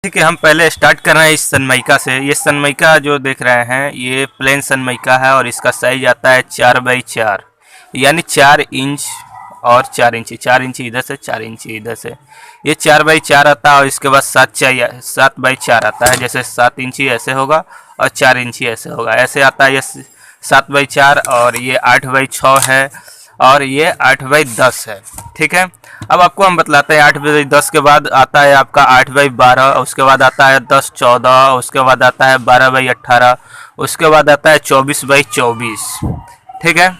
ठीक है, हम पहले स्टार्ट कर रहे हैं इस सनमाइका से। ये सनमाइका जो देख रहे हैं ये प्लेन सनमाइका है और इसका साइज आता है 4x4 यानी 4 इंच और 4 इंची, 4 इंची इधर से 4 इंची इधर से। ये 4x4 आता है और इसके बाद 7x4 आता है। जैसे 7 इंची ऐसे होगा और 4 इंची ऐसे होगा, ऐसे आता है ये 7x4। और ये 8x6 है और ये 8x10 है। ठीक है, अब आपको हम बतलाते हैं 8x10 के बाद आता है आपका 8x12, उसके बाद आता है 10x14, उसके बाद आता है 12x18, उसके बाद आता है 24x24। ठीक है,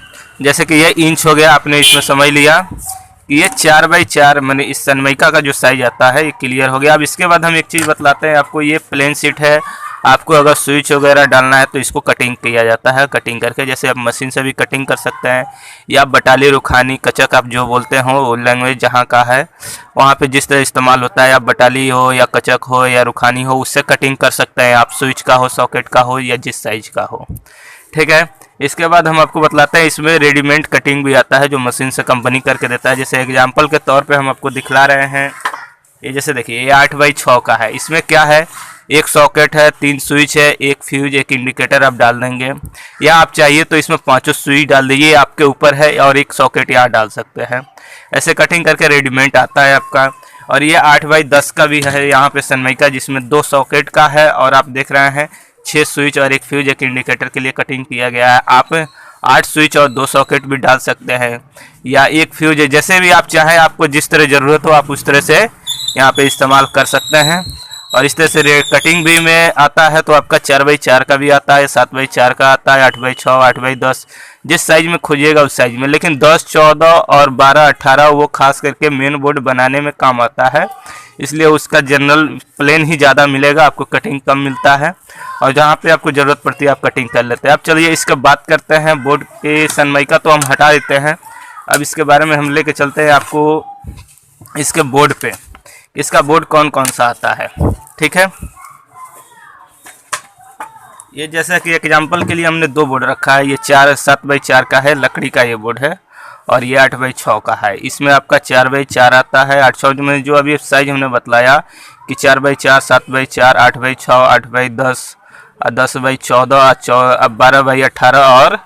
जैसे कि ये इंच हो गया, आपने इसमें समझ लिया कि ये 4x4 मैंने इस सनमाइका का जो साइज आता है ये क्लियर हो गया। अब इसके बाद हम एक चीज़ बतलाते हैं आपको। ये प्लेन सीट है, आपको अगर स्विच वगैरह डालना है तो इसको कटिंग किया जाता है। कटिंग करके जैसे आप मशीन से भी कटिंग कर सकते हैं या बटाली रुखानी कचक आप जो बोलते हो वो लैंग्वेज जहाँ का है वहाँ पे जिस तरह इस्तेमाल होता है, आप बटाली हो या कचक हो या रुखानी हो उससे कटिंग कर सकते हैं आप, स्विच का हो, सॉकेट का हो या जिस साइज का हो। ठीक है, इसके बाद हम आपको बतलाते हैं इसमें रेडीमेड कटिंग भी आता है जो मशीन से कंपनी करके देता है। जैसे एग्जाम्पल के तौर पर हम आपको दिखला रहे हैं। ये जैसे देखिए ये 8x6 का है। इसमें क्या है, एक सॉकेट है, 3 स्विच है, एक फ्यूज, एक इंडिकेटर आप डाल देंगे, या आप चाहिए तो इसमें 5 स्विच डाल दीजिए, आपके ऊपर है, और एक सॉकेट यहाँ डाल सकते हैं। ऐसे कटिंग करके रेडीमेड आता है आपका। और ये 8x10 का भी है यहाँ पे सनमाइका, जिसमें 2 सॉकेट का है और आप देख रहे हैं 6 स्विच और एक फ्यूज, एक इंडिकेटर के लिए कटिंग किया गया है। आप 8 स्विच और 2 सॉकेट भी डाल सकते हैं या एक फ्यूज, जैसे भी आप चाहें, आपको जिस तरह ज़रूरत हो आप उस तरह से यहाँ पे इस्तेमाल कर सकते हैं। और इस तरह से कटिंग भी में आता है तो आपका 4x4 का भी आता है, 7x4 का आता है, 8x6, 8x10, जिस साइज में खोजिएगा उस साइज में। लेकिन 10, 14 और 12, 18 वो खास करके मेन बोर्ड बनाने में काम आता है, इसलिए उसका जनरल प्लेन ही ज़्यादा मिलेगा, आपको कटिंग कम मिलता है। और जहाँ पे आपको ज़रूरत पड़ती है आप कटिंग कर लेते हैं। अब चलिए इसका बात करते हैं बोर्ड के। सनमाइका तो हम हटा देते हैं, अब इसके बारे में हम लेके चलते हैं आपको इसके बोर्ड पे, इसका बोर्ड कौन कौन सा आता है। ठीक है, ये जैसा कि एग्जांपल के लिए हमने 2 बोर्ड रखा है। ये 7x4 का है, लकड़ी का ये बोर्ड है, और ये 8x6 का है। इसमें आपका 4x4 आता है। 8x6 में जो अभी साइज हमने बतलाया कि 4x4, 7x4, 8x6, 8x10, 10x14, 12x18 और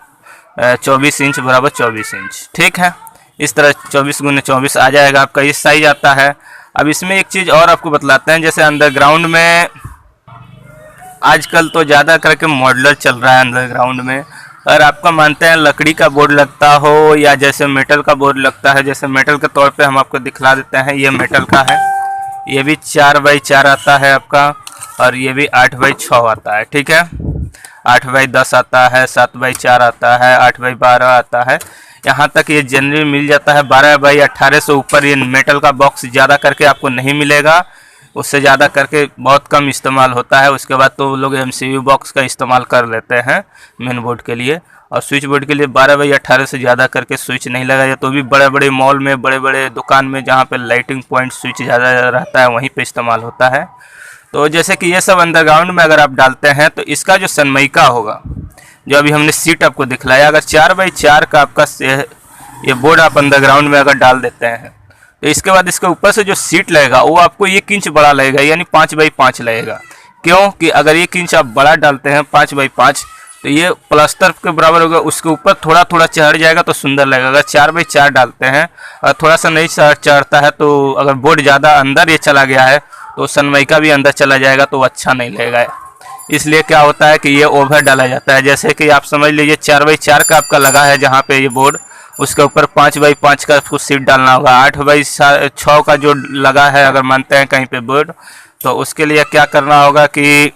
24 इंच बराबर 24 इंच। ठीक है, इस तरह 24 × 24 आ जाएगा आपका, ये साइज आता है। अब इसमें एक चीज़ और आपको बतलाते हैं, जैसे अंडरग्राउंड में आजकल तो ज़्यादा करके मॉडलर चल रहा है अंडरग्राउंड में। अगर आपका मानते हैं लकड़ी का बोर्ड लगता हो या जैसे मेटल का बोर्ड लगता है, जैसे मेटल के तौर पे हम आपको दिखला देते हैं। ये मेटल का है, ये भी 4x4 आता है आपका, और ये भी 8x6 आता है। ठीक है, 8x10 आता है, 7x4 आता है, 8x12 आता है, यहाँ तक ये जनरली मिल जाता है। 12x18 से ऊपर ये मेटल का बॉक्स ज़्यादा करके आपको नहीं मिलेगा, उससे ज़्यादा करके बहुत कम इस्तेमाल होता है। उसके बाद तो लोग MCU बॉक्स का इस्तेमाल कर लेते हैं मेन बोर्ड के लिए। और स्विच बोर्ड के लिए 12x18 से ज़्यादा करके स्विच नहीं लगाया, तो भी बड़े बड़े मॉल में, बड़े बड़े दुकान में जहाँ पे लाइटिंग पॉइंट स्विच ज़्यादा रहता है वहीं पे इस्तेमाल होता है। तो जैसे कि ये सब अंडरग्राउंड में अगर आप डालते हैं तो इसका जो सनमाइका होगा, जो अभी हमने सीट आपको दिखलाया, अगर 4x4 का आपका ये बोर्ड आप अंडरग्राउंड में अगर डाल देते हैं तो इसके बाद इसके ऊपर से जो सीट लगेगा वो आपको 1 इंच बड़ा लगेगा, यानी 5x5 लगेगा। क्यों कि अगर 1 इंच आप बड़ा डालते हैं 5x5 तो ये प्लास्टर के बराबर होगा, उसके ऊपर थोड़ा थोड़ा चढ़ जाएगा तो सुंदर लगेगा। अगर 4x4 डालते हैं और थोड़ा सा नहीं चढ़ता है, तो अगर बोर्ड ज़्यादा अंदर ये चला गया है तो सनमाइका भी अंदर चला जाएगा तो अच्छा नहीं लगेगा। इसलिए क्या होता है कि ये ओवर डाला जाता है। जैसे कि आप समझ लीजिए 4x4 का आपका लगा है जहाँ पे ये बोर्ड, उसके ऊपर 5x5 का आपको सीट डालना होगा। 8x6 का जो लगा है अगर मानते हैं कहीं पे बोर्ड, तो उसके लिए क्या करना होगा कि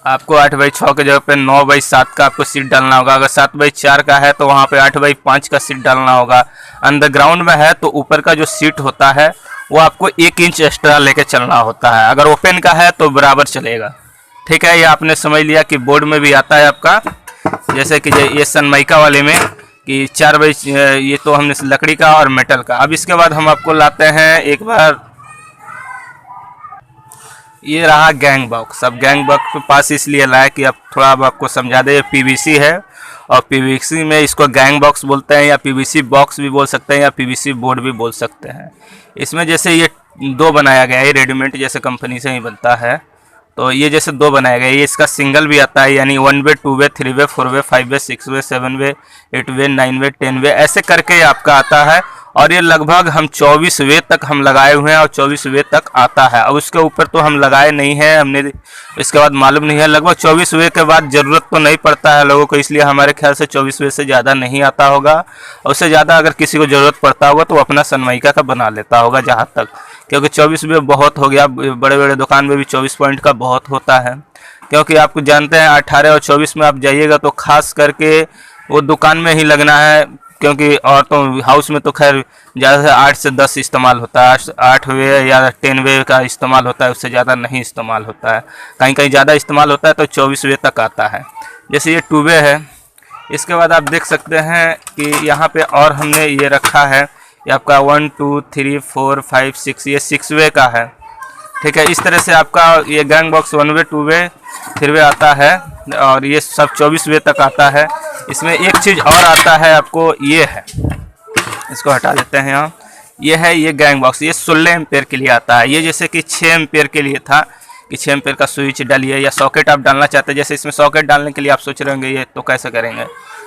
आपको 8x6 के जगह पे 9x7 का आपको सीट डालना होगा। अगर 7x4 का है तो वहाँ पे 8x5 का सीट डालना होगा। अंडरग्राउंड में है तो ऊपर का जो सीट होता है वो आपको 1 इंच एक्स्ट्रा लेके चलना होता है। अगर ओपन का है तो बराबर चलेगा। ठीक है, ये आपने समझ लिया कि बोर्ड में भी आता है आपका, जैसे कि ये सनमाइका वाले में कि 4x, ये तो हमने लकड़ी का और मेटल का। अब इसके बाद हम आपको लाते हैं एक बार, ये रहा गैंग बॉक्स। अब गैंग बॉक्स के पास इसलिए लाया कि अब थोड़ा अब आपको समझा दे। PVC है और PVC में इसको गैंग बॉक्स बोलते हैं, या PVC बॉक्स भी बोल सकते हैं, या PVC बोर्ड भी बोल सकते हैं। इसमें जैसे ये दो बनाया गया है, ये रेडीमेड जैसे कंपनी से ही बनता है। तो ये जैसे दो बनाया गया है, ये इसका सिंगल भी आता है, यानी 1 वे 2 वे 3 वे 4 वे 5 वे 6 वे 7 वे 8 वे 9 वे 10 वे ऐसे करके ये आपका आता है। और ये लगभग हम 24 वे तक हम लगाए हुए हैं और 24 वे तक आता है। अब उसके ऊपर तो हम लगाए नहीं हैं, हमने इसके बाद मालूम नहीं है। लगभग 24 वे के बाद ज़रूरत तो नहीं पड़ता है लोगों को, इसलिए हमारे ख्याल से 24 वे से ज़्यादा नहीं आता होगा। और उससे ज़्यादा अगर किसी को ज़रूरत पड़ता होगा तो वो अपना सनमाइका का बना लेता होगा जहाँ तक, क्योंकि 24 वे बहुत हो गया। बड़े बड़े दुकान में भी 24 पॉइंट का बहुत होता है, क्योंकि आपको जानते हैं 18 और 24 में आप जाइएगा तो खास करके वो दुकान में ही लगना है, क्योंकि और तो हाउस में तो खैर ज़्यादा से 8 से 10 इस्तेमाल होता है, 8 वे या 10 वे का इस्तेमाल होता है, उससे ज़्यादा नहीं इस्तेमाल होता है। कहीं कहीं ज़्यादा इस्तेमाल होता है तो 24 वे तक आता है। जैसे ये 2 वे है। इसके बाद आप देख सकते हैं कि यहाँ पे और हमने ये रखा है, ये आपका 1 2 3 4 5 6, ये 6 वे का है। ठीक है, इस तरह से आपका ये गैंग बॉक्स 1 वे 2 वे 3 वे आता है और ये सब 24 वे तक आता है। इसमें एक चीज़ और आता है आपको, ये है, इसको हटा देते हैं यहाँ। ये है ये गैंग बॉक्स, ये 16 एम्पेयर के लिए आता है। ये जैसे कि 6 एम्पेयर के लिए था कि 6 एम्पेयर का स्विच डालिए या सॉकेट आप डालना चाहते हैं। जैसे इसमें सॉकेट डालने के लिए आप सोच रहे होंगे ये तो कैसे करेंगे,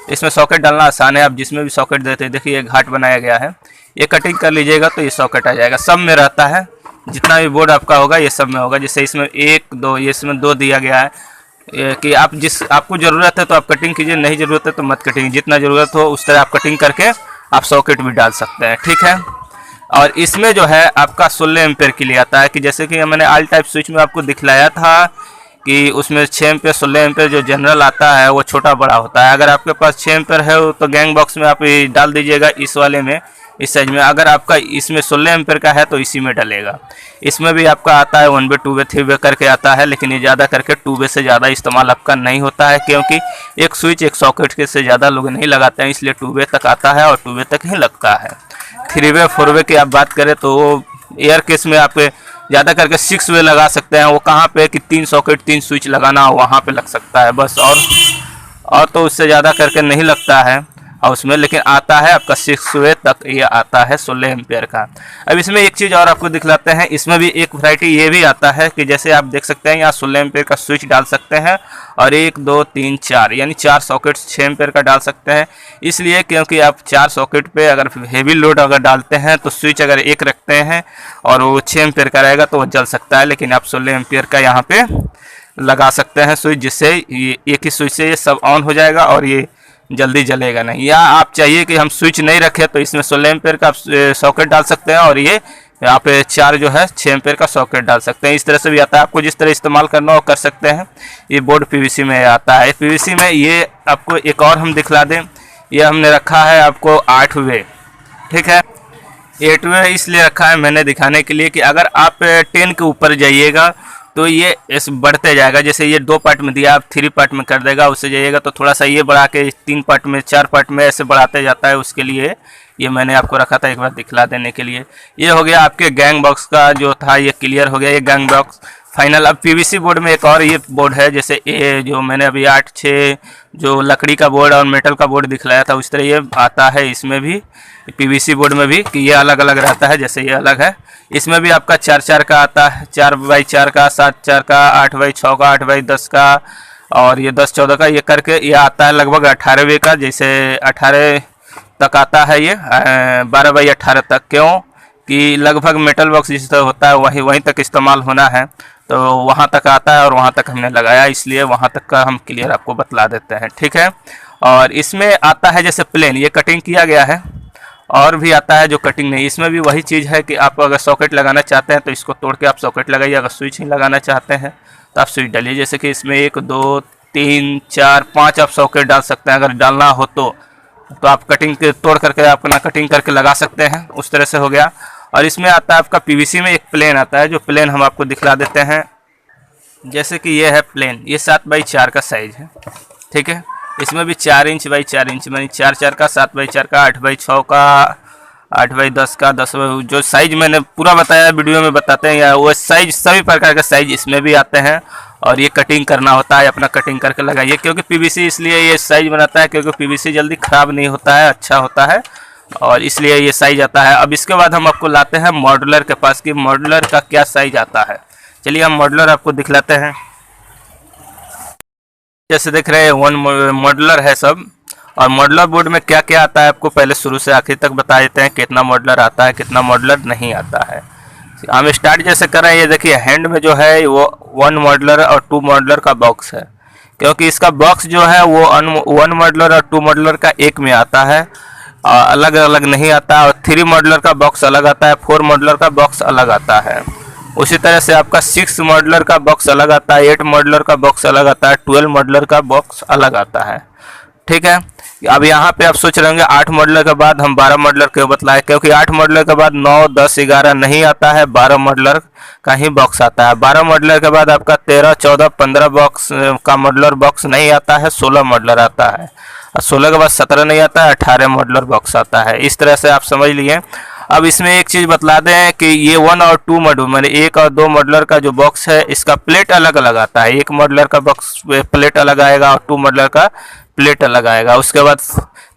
इसमें सॉकेट डालना आसान है। आप जिसमें भी सॉकेट देते हैं, देखिए ये घाट बनाया गया है, ये कटिंग कर लीजिएगा तो ये सॉकेट आ जाएगा। सब में रहता है, जितना भी बोर्ड आपका होगा ये सब में होगा। जैसे इसमें 1 2, ये इसमें 2 दिया गया है कि आप आपको ज़रूरत है तो आप कटिंग कीजिए, नहीं ज़रूरत है तो मत कटिंग। जितना ज़रूरत हो उस तरह आप कटिंग करके आप सॉकेट भी डाल सकते हैं। ठीक है, और इसमें जो है आपका 16 एम्पेयर के लिए आता है कि जैसे कि मैंने ऑल टाइप स्विच में आपको दिखलाया था कि उसमें 6 एम्पेयर 16 एम्पेयर जो जनरल आता है वो छोटा बड़ा होता है। अगर आपके पास 6 एम्पेयर है तो गैंग बॉक्स में आप डाल दीजिएगा, इस वाले में, इस साइज में। अगर आपका इसमें 16 एम्पेयर का है तो इसी में डलेगा। इसमें भी आपका आता है 1 वे 2 वे 3 वे करके आता है, लेकिन ये ज़्यादा करके 2 वे से ज़्यादा इस्तेमाल आपका नहीं होता है, क्योंकि एक स्विच एक सॉकेट के से ज़्यादा लोग नहीं लगाते हैं, इसलिए 2 वे तक आता है और 2 वे तक ही लगता है। 3 वे 4 वे की आप बात करें तो एयर केस में आप ज़्यादा करके 6 वे लगा सकते हैं। वो कहाँ पे कि 3 सॉकेट 3 स्विच लगाना हो वहाँ पे लग सकता है बस, और तो उससे ज़्यादा करके नहीं लगता है और उसमें, लेकिन आता है आपका 6 वे तक ये आता है 16 एम्पेयर का। अब इसमें एक चीज़ और आपको दिखलाते हैं, इसमें भी एक वैरायटी ये भी आता है कि जैसे आप देख सकते हैं यहाँ 16 एम्पेयर का स्विच डाल सकते हैं और 1 2 3 4 यानी 4 सॉकेट 6 एम्पेयर का डाल सकते हैं। इसलिए क्योंकि आप 4 सॉकेट पे अगर हेवी लोड अगर डालते हैं तो स्विच अगर एक रखते हैं और वो 6 एम्पेयर का रहेगा तो वो जल सकता है, लेकिन आप 16 एम्पेयर का यहाँ पे लगा सकते हैं स्विच, जिससे ये एक ही स्विच से ये सब ऑन हो जाएगा और ये जल्दी जलेगा नहीं। या आप चाहिए कि हम स्विच नहीं रखें तो इसमें 16 एम्पेयर का सॉकेट डाल सकते हैं और ये यहाँ पे 4 जो है 6 एम्पेयर का सॉकेट डाल सकते हैं। इस तरह से भी आता है, आपको जिस तरह इस्तेमाल करना हो कर सकते हैं। ये बोर्ड पीवीसी में आता है। पीवीसी में ये आपको एक और हम दिखला दें, ये हमने रखा है आपको 8 वे। ठीक है, 8 वे इसलिए रखा है मैंने दिखाने के लिए कि अगर आप 10 के ऊपर जाइएगा तो ये इस बढ़ते जाएगा। जैसे ये 2 पार्ट में दिया, आप 3 पार्ट में कर देगा, उससे जाइएगा तो थोड़ा सा ये बढ़ा के 3 पार्ट में 4 पार्ट में ऐसे बढ़ाते जाता है। उसके लिए ये मैंने आपको रखा था एक बार दिखला देने के लिए। ये हो गया आपके गैंग बॉक्स का जो था, ये क्लियर हो गया ये गैंग बॉक्स फाइनल। अब पीवीसी बोर्ड में एक और ये बोर्ड है, जैसे ये जो मैंने अभी 8 6 जो लकड़ी का बोर्ड और मेटल का बोर्ड दिखलाया था उस तरह ये आता है इसमें भी, पीवीसी बोर्ड में भी, कि ये अलग अलग रहता है। जैसे ये अलग है, इसमें भी आपका 4x4 का आता है, 4x4 का, 7x4 का, 8x6 का, 8x10 का और ये 10-14 का, ये करके ये आता है लगभग 18 वे का। जैसे 18 तक आता है ये 12x18 तक। क्यों कि लगभग मेटल बॉक्स जिस तरह होता है वहीं तक इस्तेमाल होना है, तो वहाँ तक आता है और वहाँ तक हमने लगाया, इसलिए वहाँ तक का हम क्लियर आपको बतला देते हैं। ठीक है, और इसमें आता है जैसे प्लेन, ये कटिंग किया गया है, और भी आता है जो कटिंग नहीं। इसमें भी वही चीज़ है कि आप अगर सॉकेट लगाना चाहते हैं तो इसको तोड़ के आप सॉकेट लगाइए, अगर स्विच ही लगाना चाहते हैं तो आप स्विच डालिए। जैसे कि इसमें 1 2 3 4 5 आप सॉकेट डाल सकते हैं, अगर डालना हो तो आप कटिंग के तोड़ करके अपना कटिंग करके लगा सकते हैं, उस तरह से हो गया। और इसमें आता है आपका पीवीसी में एक प्लेन आता है, जो प्लेन हम आपको दिखला देते हैं। जैसे कि ये है प्लेन, ये 7x4 का साइज़ है। ठीक है, इसमें भी 4 इंच बाई 4 इंच, यानी 4x4 का, 7x4 का, 8x6 का, 8x10 का, 10 जो साइज मैंने पूरा बताया वीडियो में बताते हैं, या वो साइज सभी प्रकार के साइज इसमें भी आते हैं। और ये कटिंग करना होता है, अपना कटिंग करके लगाइए। क्योंकि पीवीसी इसलिए ये साइज बनाता है क्योंकि पीवीसी जल्दी ख़राब नहीं होता है, अच्छा होता है, और इसलिए ये साइज आता है। अब इसके बाद हम आपको लाते हैं मॉड्यूलर के पास कि मॉड्यूलर का क्या साइज आता है। चलिए हम मॉड्यूलर आपको दिखलाते हैं। जैसे देख रहे हैं वन मॉड्यूलर है सब, और मॉड्यूलर बोर्ड में क्या क्या आता है आपको पहले शुरू से आखिर तक बता देते हैं, कितना मॉड्यूलर आता है कितना मॉड्यूलर नहीं आता है। हम स्टार्ट जैसे कर रहे हैं, ये देखिए हैंड में जो है वो 1 मॉड्यूलर और 2 मॉड्यूलर का बॉक्स है, क्योंकि इसका बॉक्स जो है वो 1 मॉड्यूलर और 2 मॉड्यूलर का एक में आता है, अलग अलग नहीं आता। और 3 मॉड्यूलर का बॉक्स अलग आता है, 4 मॉड्यूलर का बॉक्स अलग आता है। उसी तरह से आपका 6 मॉड्यूलर का बॉक्स अलग आता है, 8 मॉड्यूलर का बॉक्स अलग आता है, 12 मॉड्यूलर का बॉक्स अलग आता है। ठीक है, अब यहाँ पे आप सोच रहे होंगे 8 मॉड्यूलर के बाद हम 12 मॉड्यूलर क्यों बतलाए, क्योंकि 8 मॉड्यूलर के बाद 9, 10, 11 नहीं आता है, 12 मॉड्यूलर का ही बॉक्स आता है। 12 मॉड्यूलर के बाद आपका 13, 14, 15 बॉक्स का मॉड्यूलर बॉक्स नहीं आता है, 16 मॉड्यूलर आता है, और 16 के बाद 17 नहीं आता है, 18 मॉड्यूलर बॉक्स आता है। इस तरह से आप समझ लिए। अब इसमें एक चीज़ बतला दें कि ये 1 और 2 मॉड्यूल मैंने 1 और 2 मॉड्यूलर का जो बॉक्स है इसका प्लेट अलग अलग आता है। 1 मॉड्यूलर का बॉक्स प्लेट अलग आएगा और 2 मॉड्यूलर का प्लेट अलग आएगा। उसके बाद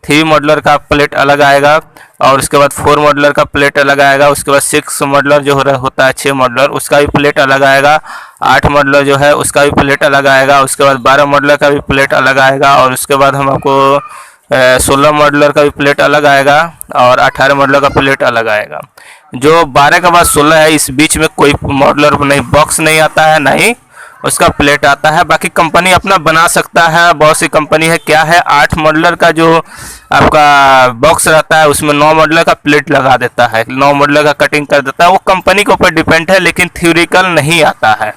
3 मॉड्यूलर का प्लेट अलग आएगा, और उसके बाद 4 मॉड्यूलर का प्लेट अलग आएगा। उसके बाद 6 मॉड्यूलर जो होता है 6 मॉड्यूलर, उसका भी प्लेट अलग आएगा। 8 मॉड्यूलर जो है उसका भी प्लेट अलग आएगा। उसके बाद 12 मॉड्यूलर का भी प्लेट अलग आएगा, और उसके बाद हम आपको 16 मॉड्यूलर का भी प्लेट अलग आएगा, और 18 मॉड्यूलर का प्लेट अलग आएगा। जो 12 के बाद 16 है, इस बीच में कोई मॉड्यूलर नहीं बॉक्स नहीं आता है, ना ही उसका प्लेट आता है। बाकी कंपनी अपना बना सकता है, बहुत सी कंपनी है। क्या है, 8 मॉड्यूलर का जो आपका बॉक्स रहता है उसमें 9 मॉड्यूलर का प्लेट लगा देता है, 9 मॉड्यूलर का कटिंग कर देता है। वो कंपनी के ऊपर डिपेंड है, लेकिन थ्योरिकल नहीं आता है।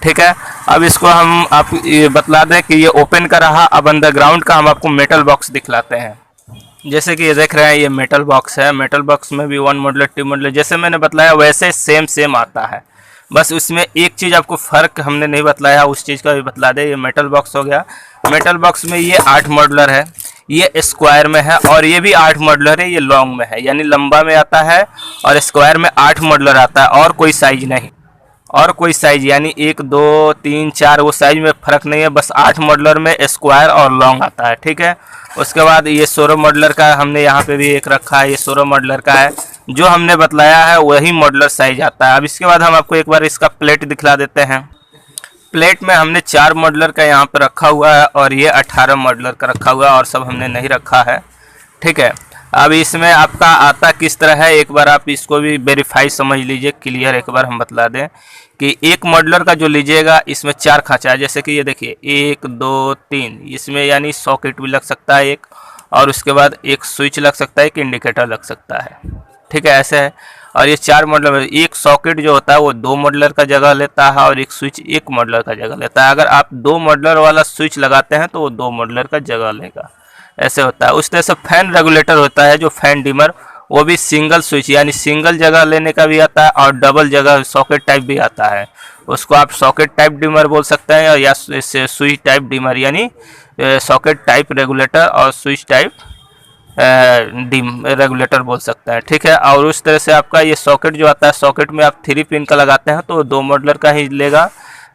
ठीक है, अब इसको हम आप ये बतला दें कि ये ओपन का रहा। अब अंडरग्राउंड का हम आपको मेटल बॉक्स दिखलाते हैं। जैसे कि ये देख रहे हैं, ये मेटल बॉक्स है। मेटल बॉक्स में भी 1 मॉड्यूलर 2 मॉड्यूलर जैसे मैंने बतलाया वैसे सेम आता है। बस उसमें एक चीज़ आपको फ़र्क हमने नहीं बतलाया, उस चीज़ का भी बतला दे। ये मेटल बॉक्स हो गया। मेटल बॉक्स में ये 8 मॉड्यूलर है, ये स्क्वायर में है, और ये भी 8 मॉड्यूलर है, ये लॉन्ग में है, यानी लंबा में आता है, और स्क्वायर में 8 मॉड्यूलर आता है, और कोई साइज नहीं, और कोई साइज यानी 1, 2, 3, 4 वो साइज में फ़र्क नहीं है। बस 8 मॉड्यूलर में स्क्वायर और लॉन्ग आता है। ठीक है, उसके बाद ये 16 मॉड्यूलर का हमने यहाँ पे भी एक रखा है, ये 16 मॉड्यूलर का है। जो हमने बतलाया है वही मॉड्यूलर साइज आता है। अब इसके बाद हम आपको एक बार इसका प्लेट दिखला देते हैं। प्लेट में हमने 4 मॉड्यूलर का यहाँ पर रखा हुआ है, और ये 18 मॉड्यूलर का रखा हुआ है, और सब हमने नहीं रखा है। ठीक है, अब इसमें आपका आता किस तरह है, एक बार आप इसको भी वेरीफाई समझ लीजिए, क्लियर एक बार हम बतला दें कि एक मॉड्यूलर का जो लीजिएगा इसमें 4 खांचा है। जैसे कि ये देखिए 1, 2, 3, इसमें यानी सॉकेट भी लग सकता है एक, और उसके बाद एक स्विच लग सकता है, एक इंडिकेटर लग सकता है। ठीक है, ऐसे है। और ये 4 मॉड्यूलर, एक सॉकेट जो होता है वो 2 मॉड्यूलर का जगह लेता है, और एक स्विच 1 मॉड्यूलर का जगह लेता है। अगर आप 2 मॉड्यूलर वाला स्विच लगाते हैं तो वो 2 मॉड्यूलर का जगह लेगा, ऐसे होता है। उस तरह से फैन रेगुलेटर होता है जो फैन डिमर, वो भी सिंगल स्विच यानी सिंगल जगह लेने का भी आता है, और डबल जगह सॉकेट टाइप भी आता है। उसको आप सॉकेट टाइप डिमर बोल सकते हैं, या स्विच टाइप डिमर, यानी सॉकेट टाइप रेगुलेटर और स्विच टाइप डिम रेगुलेटर बोल सकते हैं। ठीक है, और उस तरह से आपका ये सॉकेट जो आता है, सॉकेट में आप 3 पिन का लगाते हैं तो 2 मॉड्यूलर का ही लेगा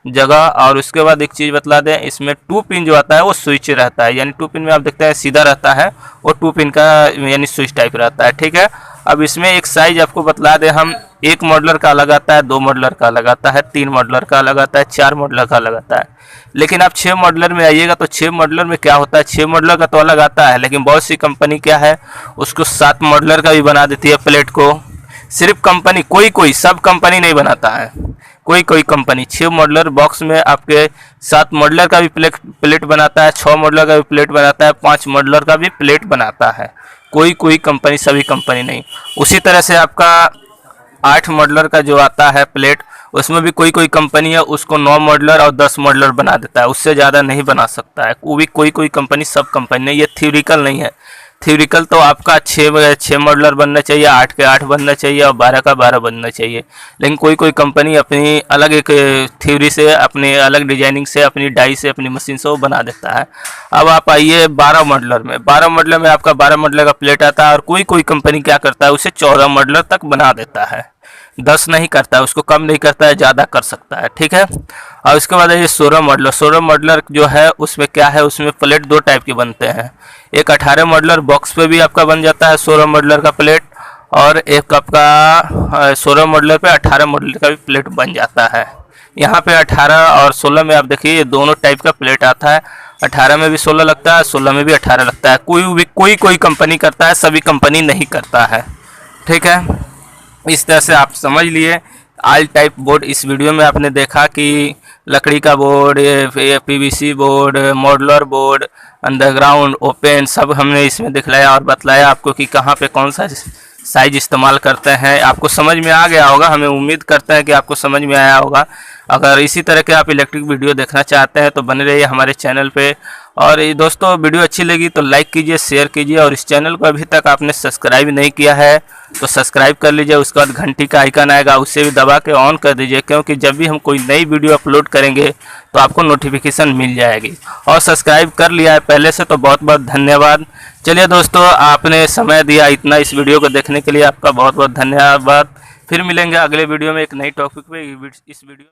जगह। और उसके बाद एक चीज़ बतला दें, इसमें 2 पिन जो आता है वो स्विच रहता है, यानी 2 पिन में आप देखते हैं सीधा रहता है, वो 2 पिन का यानी स्विच टाइप रहता है। ठीक है, अब इसमें एक साइज आपको बतला दें हम, 1 मॉड्यूलर का अलग आता है, 2 मॉड्यूलर का अलग आता है, 3 मॉड्यूलर का अलग आता है, 4 मॉड्यूलर का अलग आता है। लेकिन आप 6 मॉड्यूलर में आइएगा तो 6 मॉड्यूलर में क्या होता है, 6 मॉड्यूलर का तो अलग आता है, लेकिन बहुत सी कंपनी क्या है उसको 7 मॉड्यूलर का भी बना देती है प्लेट को। सिर्फ कंपनी, कोई सब कंपनी नहीं बनाता है, कोई कंपनी 6 मॉड्यूलर बॉक्स में आपके 7 मॉड्यूलर का भी प्लेट बनाता है, 6 मॉड्यूलर का भी प्लेट बनाता है, 5 मॉड्यूलर का भी प्लेट बनाता है। कोई कंपनी, सभी कंपनी नहीं। उसी तरह से आपका 8 मॉड्यूलर का जो आता है प्लेट, उसमें भी कोई कंपनी है उसको 9 मॉड्यूलर और 10 मॉड्यूलर बना देता है, उससे ज़्यादा नहीं बना सकता है। वो भी कोई कंपनी, सब कंपनी नहीं। ये थ्योरिकल नहीं है। थ्योरिकल तो आपका 6 मॉड्यूलर बनना चाहिए, 8 के 8 बनना चाहिए, और 12 का 12 बनना चाहिए। लेकिन कोई कंपनी अपनी अलग एक थ्योरी से, अपने अलग डिजाइनिंग से, अपनी डाई से, अपनी मशीन से वो बना देता है। अब आप आइए 12 मॉड्यूलर में। 12 मॉड्यूलर में आपका 12 मॉड्यूलर का प्लेट आता है, और कोई कंपनी क्या करता है उसे 14 मॉड्यूलर तक बना देता है। 10 नहीं करता है, उसको कम नहीं करता है, ज़्यादा कर सकता है। ठीक है, और उसके बाद ये 16 मॉड्यूलर। 16 मॉड्यूलर जो है उसमें क्या है, उसमें प्लेट 2 टाइप के बनते हैं। एक 18 मॉडलर बॉक्स पे भी आपका बन जाता है 16 मॉडलर का प्लेट, और एक आपका 16 मॉडलर पे 18 मॉडलर का भी प्लेट बन जाता है। यहाँ पे 18 और 16 में आप देखिए ये दोनों टाइप का प्लेट आता है। 18 में भी 16 लगता है, 16 में भी 18 लगता है। कोई कंपनी करता है, सभी कंपनी नहीं करता है। ठीक है, इस तरह से आप समझ लिए। ऑल टाइप बोर्ड इस वीडियो में आपने देखा कि लकड़ी का board, PVC board, modular board, underground, open, सब हमने इसमें दिखलाया और बतलाया आपको कि कहाँ पे कौन सा साइज इस्तेमाल करते हैं। आपको समझ में आ गया होगा, हमें उम्मीद करते हैं कि आपको समझ में आया होगा। अगर इसी तरह के आप इलेक्ट्रिक वीडियो देखना चाहते हैं तो बने रहिए हमारे चैनल पे। और ये दोस्तों वीडियो अच्छी लगी तो लाइक कीजिए, शेयर कीजिए, और इस चैनल को अभी तक आपने सब्सक्राइब नहीं किया है तो सब्सक्राइब कर लीजिए। उसके बाद घंटी का आइकन आएगा, उसे भी दबा के ऑन कर दीजिए, क्योंकि जब भी हम कोई नई वीडियो अपलोड करेंगे तो आपको नोटिफिकेशन मिल जाएगी। और सब्सक्राइब कर लिया है पहले से तो बहुत बहुत धन्यवाद। चलिए दोस्तों, आपने समय दिया इतना इस वीडियो को देखने के लिए, आपका बहुत बहुत धन्यवाद। फिर मिलेंगे अगले वीडियो में एक नई टॉपिक पे। इस वीडियो